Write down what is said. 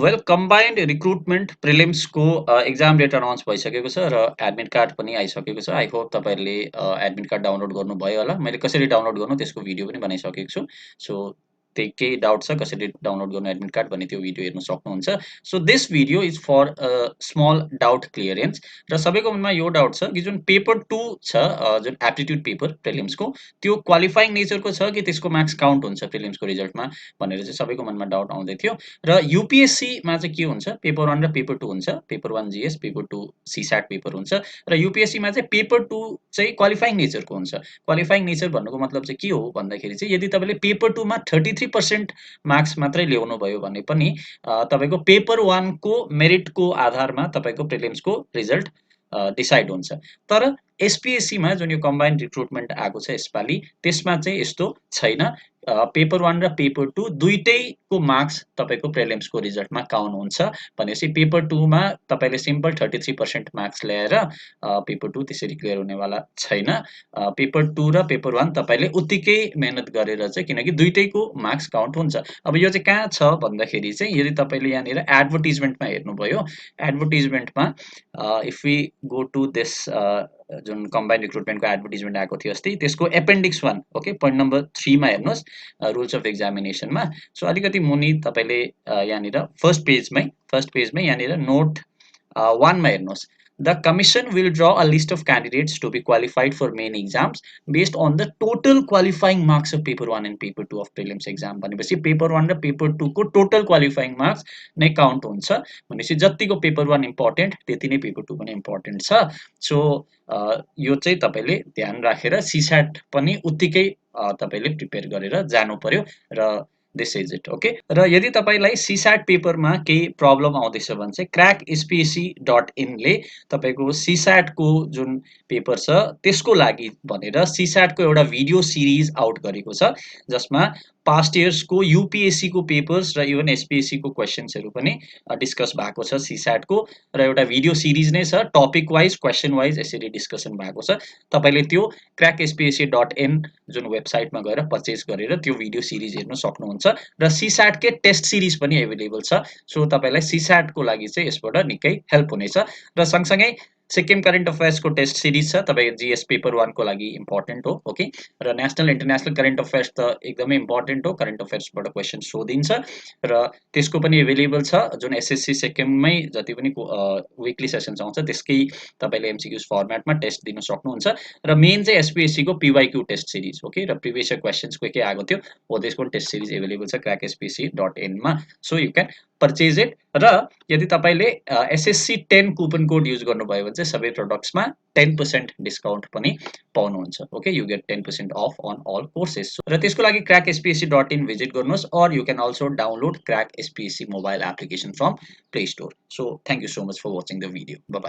Well combined recruitment प्रिलिम्सको exam date announce भइसकेको छ र एडमिट कार्ड पनि आइसकेको छ। आई होप तपाईँहरूले एडमिट कार्ड डाउनलोड गर्नुभयो होला। मैले कसरी डाउनलोड गर्नु त्यसको भिडियो पनि बनाइसकेको छु। सो त्यही केही डाउट छ कसरी डाउनलोड गर्नु एडमिट कार्ड भन्ने त्यो भिडियो हेर्न सक्नुहुन्छ। So this video is for small doubt clearance र सबैको मनमा यो डाउट छ कि जुन पेपर 2 छ जुन एप्टिट्युड पेपर प्रिलिम्सको त्यो क्वालिफाइङ नेचरको छ कि त्यसको मार्क्स काउन्ट हुन्छ प्रिलिम्सको रिजल्टमा भनेर चाहिँ सबैको मनमा डाउट आउँदै थियो। र युपीएससीमा चाहिँ के हुन्छ पेपर 1 र पेपर 2 हुन्छ। Paper 1 GS, paper 2 CSAT paper हुन्छ र युपीएससीमा चाहिँ पेपर 2 चाहिँ क्वालिफाइङ नेचरको हुन्छ। क्वालिफाइङ नेचर भन्नुको मतलब चाहिँ के हो भन्दाखेरि चाहिँ यदि तपाईँले पेपर 2 मा 33% मार्क्स मात्रै ल्याउनु भयो भने पनि तपाईँको पेपर 1 को मेरिटको आधारमा तपाईँको प्रिलिम्सको रिजल्ट डिसाइड हुन्छ। तर एसपीएससीमा जुन यो कम्बाइन्ड रिक्रुटमेन्ट आएको छ यसपालि त्यसमा चाहिँ यस्तो छैन। पेपर 1 र पेपर 2 दुईटैको मार्क्स तपाईँको प्रिलिम्सको रिजल्टमा काउन्ट हुन्छ। भनेपछि पेपर 2 मा तपाईँले सिम्पल 33% मार्क्स ल्याएर पेपर 2 त्यसरी क्लियर हुनेवाला छैन। पेपर 2 र पेपर 1 तपाईँले उत्तिकै मेहनत गरेर चाहिँ किनकि दुईटैको मार्क्स काउन्ट हुन्छ। अब यो चाहिँ कहाँ छ भन्दाखेरि चाहिँ यदि तपाईँले यहाँनिर एडभर्टिजमेन्टमा हेर्नुभयो, एडभर्टिजमेन्टमा if we go to this जुन कम्बाइन्ड रिक्रुटमेन्टको एडभर्टिजमेन्ट आएको थियो अस्ति त्यसको एपेन्डिक्स 1 ओके पोइन्ट नम्बर 3 मा हेर्नुहोस् रुल्स अफ एक्जामिनेसनमा। सो अलिकति मुनि तपाईँले यहाँनिर फर्स्ट पेजमै यहाँनिर नोट 1 मा हेर्नुहोस्। The commission will draw a list of candidates to be qualified for main exams based on the total qualifying marks of paper 1 and paper 2 of prelims exam। भनेपछि paper 1 र paper 2 को total qualifying marks नै count हुन्छ। भनेपछि जतिको paper 1 important त्यति नै paper 2 पनि इम्पोर्टेन्ट छ। सो यो चाहिँ तपाईँले ध्यान राखेर सीसैट पनि उत्तिकै तपाईँले प्रिपेयर गरेर जानु पर्यो र दिस इज इट ओके। र यदि तपाईँलाई सीसैट पेपरमा केही प्रब्लम आउँदैछ भने चाहिँ crackspsc.in ले तपाईँको सीसैटको जुन पेपर छ त्यसको लागि भनेर सीसैटको एउटा भिडियो सिरिज आउट गरेको छ जसमा पास्ट इयर्सको यूपीएससीको पेपर्स र इभन एसपीएससीको क्वेसन्सहरू पनि डिस्कस भएको छ सीसैटको र एउटा भिडियो सिरिज नै छ टपिक वाइज क्वेसन वाइज यसरी डिस्कसन भएको छ। तपाईँले त्यो crackspsc.in जुन वेबसाइटमा गएर परचेज गरेर त्यो भिडियो सिरिज हेर्न सक्नुहुन्छ र सीसैटकै टेस्ट सिरिज पनि एभाइलेबल छ। सो तपाईँलाई सीसैटको लागि चाहिँ यसबाट निकै हेल्प हुनेछ र सँगसँगै सिक्किम करेन्ट अफेयर्सको टेस्ट सिरिज छ तपाईको जीएस पेपर 1 को लागि इम्पोर्टेन्ट हो ओके। र नेशनल इन्टरनेशनल करेन्ट अफेयर्स त एकदमै इम्पोर्टेन्ट हो, करेन्ट अफेयर्सबाट क्वेसन सोधिन्छ र त्यसको पनि एभाइलेबल छ जुन एसएससी सिक्किममै जति पनि विकली सेसन्स आउँछ त्यसकै तपाईँले एमसीक्यूज फर्मेटमा टेस्ट दिन सक्नुहुन्छ र मेन चाहिँ एसपीएससी को पीवाईक्यू टेस्ट सिरिज ओके र प्रिभियस इयर क्वेसन्स के आएको थियो हो त्यसको टेस्ट सिरिज एभाइलेबल छ crackspsc.in मा। So you can purchase it र यदि तपाईँले एसएससी 10 कुपन कोड युज गर्नुभयो भने चाहिँ सबै प्रोडक्ट्समा 10% डिस्काउन्ट पनि पाउनुहुन्छ okay. You get 10% off on all courses र त्यसको लागि crackspsc.in भिजिट गर्नुहोस् और you can also download crackspsc mobile application from play store. So thank you so much for watching the video. Bye by.